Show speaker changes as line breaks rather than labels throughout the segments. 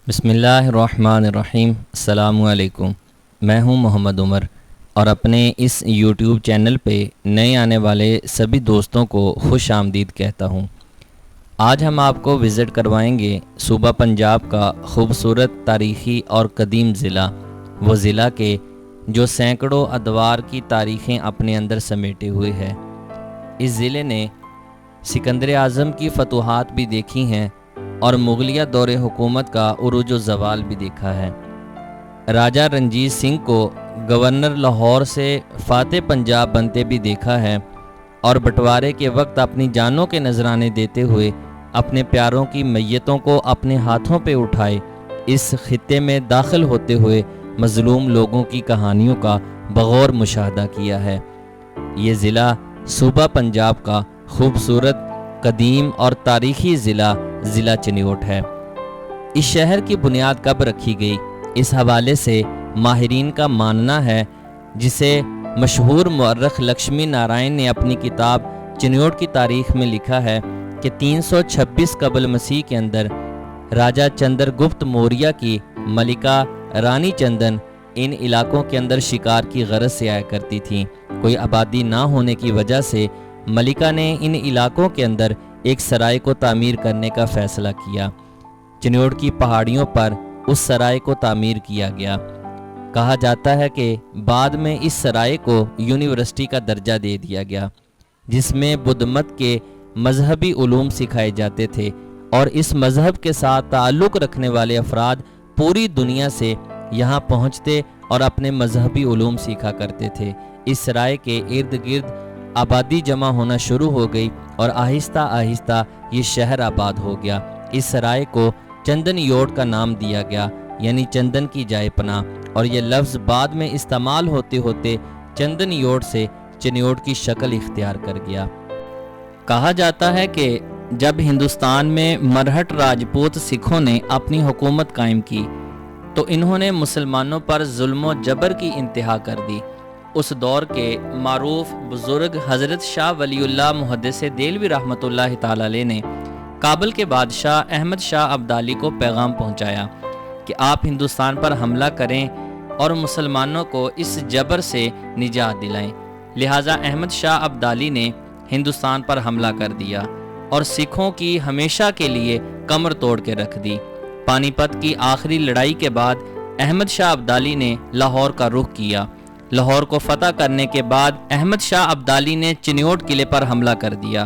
بسم اللہ الرحمن الرحیم۔ السلام علیکم، میں ہوں محمد عمر اور اپنے اس یوٹیوب چینل پہ نئے آنے والے سبھی دوستوں کو خوش آمدید کہتا ہوں۔ آج ہم آپ کو وزٹ کروائیں گے صوبہ پنجاب کا خوبصورت تاریخی اور قدیم ضلع، وہ ضلع کے جو سینکڑوں ادوار کی تاریخیں اپنے اندر سمیٹے ہوئے ہے۔ اس ضلع نے سکندر اعظم کی فتوحات بھی دیکھی ہیں اور مغلیہ دور حکومت کا عروج و زوال بھی دیکھا ہے۔ راجہ رنجیت سنگھ کو گورنر لاہور سے فاتح پنجاب بنتے بھی دیکھا ہے اور بٹوارے کے وقت اپنی جانوں کے نذرانے دیتے ہوئے اپنے پیاروں کی میتوں کو اپنے ہاتھوں پہ اٹھائے اس خطے میں داخل ہوتے ہوئے مظلوم لوگوں کی کہانیوں کا بغور مشاہدہ کیا ہے۔ یہ ضلع صوبہ پنجاب کا خوبصورت قدیم اور تاریخی ضلع چنیوٹ ہے۔ اس شہر کی بنیاد کب رکھی گئی، اس حوالے سے ماہرین کا ماننا ہے، جسے مشہور مورخ لکشمی نارائن نے اپنی کتاب چنیوٹ کی تاریخ میں لکھا ہے کہ 326 قبل مسیح کے اندر راجہ چندر گپت موریہ کی ملکہ رانی چندن ان علاقوں کے اندر شکار کی غرض سے آیا کرتی تھیں۔ کوئی آبادی نہ ہونے کی وجہ سے ملکہ نے ان علاقوں کے اندر ایک سرائے کو تعمیر کرنے کا فیصلہ کیا۔ چنیوٹ کی پہاڑیوں پر اس سرائے کو تعمیر کیا گیا۔ کہا جاتا ہے کہ بعد میں اس سرائے کو یونیورسٹی کا درجہ دے دیا گیا، جس میں بدھ مت کے مذہبی علوم سکھائے جاتے تھے اور اس مذہب کے ساتھ تعلق رکھنے والے افراد پوری دنیا سے یہاں پہنچتے اور اپنے مذہبی علوم سیکھا کرتے تھے۔ اس سرائے کے ارد گرد آبادی جمع ہونا شروع ہو گئی اور آہستہ آہستہ یہ شہر آباد ہو گیا۔ اس سرائے کو چندن یوٹ کا نام دیا گیا، یعنی چندن کی جائے پناہ، اور یہ لفظ بعد میں استعمال ہوتے ہوتے چندن یوٹ سے چنیوٹ کی شکل اختیار کر گیا۔ کہا جاتا ہے کہ جب ہندوستان میں مرہٹ راجپوت سکھوں نے اپنی حکومت قائم کی تو انہوں نے مسلمانوں پر ظلم و جبر کی انتہا کر دی۔ اس دور کے معروف بزرگ حضرت شاہ ولی اللہ محدث دہلوی رحمۃ اللہ تعالی علیہ نے کابل کے بادشاہ احمد شاہ ابدالی کو پیغام پہنچایا کہ آپ ہندوستان پر حملہ کریں اور مسلمانوں کو اس جبر سے نجات دلائیں۔ لہٰذا احمد شاہ ابدالی نے ہندوستان پر حملہ کر دیا اور سکھوں کی ہمیشہ کے لیے کمر توڑ کے رکھ دی۔ پانی پت کی آخری لڑائی کے بعد احمد شاہ ابدالی نے لاہور کا رخ کیا۔ لاہور کو فتح کرنے کے بعد احمد شاہ ابدالی نے چنیوٹ قلعے پر حملہ کر دیا۔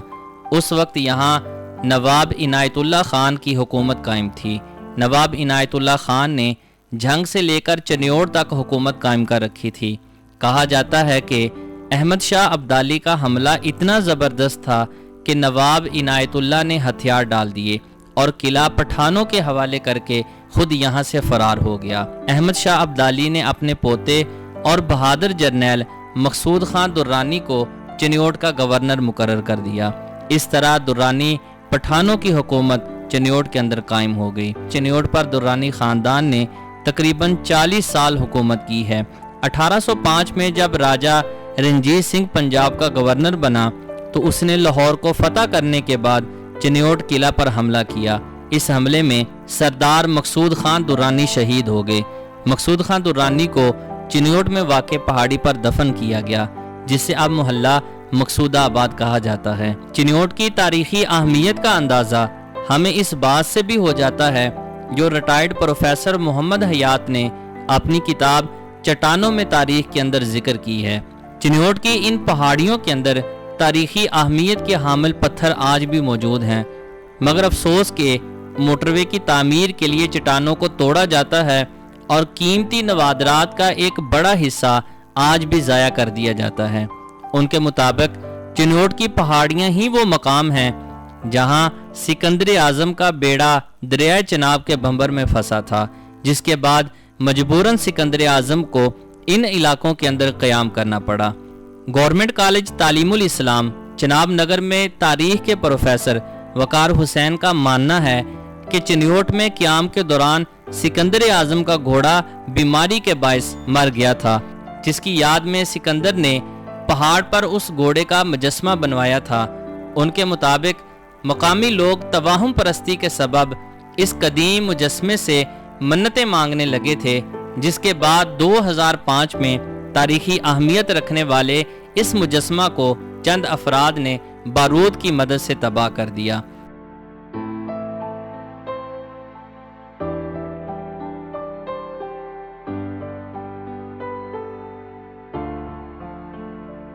اس وقت یہاں نواب عنایت اللہ خان کی حکومت قائم تھی۔ نواب عنایت اللہ خان نے جھنگ سے لے کر چنیوٹ تک حکومت قائم کر رکھی تھی۔ کہا جاتا ہے کہ احمد شاہ ابدالی کا حملہ اتنا زبردست تھا کہ نواب عنایت اللہ نے ہتھیار ڈال دیے اور قلعہ پٹھانوں کے حوالے کر کے خود یہاں سے فرار ہو گیا۔ احمد شاہ ابدالی نے اپنے پوتے اور بہادر جرنیل مقصود خان درانی کو چنیوٹ کا گورنر مقرر کر دیا۔ اس طرح درانی پٹھانوں کی حکومت چنیوٹ کے اندر قائم ہو گئی۔ چنیوٹ پر درانی خاندان نے تقریباً 40 سال حکومت کی ہے۔ 1805 میں جب راجہ رنجیت سنگھ پنجاب کا گورنر بنا تو اس نے لاہور کو فتح کرنے کے بعد چنیوٹ قلعہ پر حملہ کیا۔ اس حملے میں سردار مقصود خان درانی شہید ہو گئے۔ مقصود خان درانی کو چنیوٹ میں واقع پہاڑی پر دفن کیا گیا، جس سے اب محلہ مقصودہ آباد کہا جاتا ہے۔ چنیوٹ کی تاریخی اہمیت کا اندازہ ہمیں اس بات سے بھی ہو جاتا ہے جو ریٹائرڈ پروفیسر محمد حیات نے اپنی کتاب چٹانوں میں تاریخ کے اندر ذکر کی ہے۔ چنیوٹ کی ان پہاڑیوں کے اندر تاریخی اہمیت کے حامل پتھر آج بھی موجود ہیں، مگر افسوس کہ موٹر وے کی تعمیر کے لیے چٹانوں کو توڑا جاتا ہے اور قیمتی نوادرات کا ایک بڑا حصہ آج بھی ضائع کر دیا جاتا ہے۔ ان کے مطابق چنیوٹ کی پہاڑیاں ہی وہ مقام ہیں جہاں سکندر اعظم کا بیڑا دریائے چناب کے بھنبر میں پھنسا تھا، جس کے بعد مجبوراً سکندر اعظم کو ان علاقوں کے اندر قیام کرنا پڑا۔ گورنمنٹ کالج تعلیم الاسلام چناب نگر میں تاریخ کے پروفیسر وقار حسین کا ماننا ہے کہ چنیوٹ میں قیام کے دوران سکندر اعظم کا گھوڑا بیماری کے باعث مر گیا تھا، جس کی یاد میں سکندر نے پہاڑ پر اس گھوڑے کا مجسمہ بنوایا تھا۔ ان کے مطابق مقامی لوگ توہم پرستی کے سبب اس قدیم مجسمے سے منتیں مانگنے لگے تھے، جس کے بعد 2005 میں تاریخی اہمیت رکھنے والے اس مجسمہ کو چند افراد نے بارود کی مدد سے تباہ کر دیا۔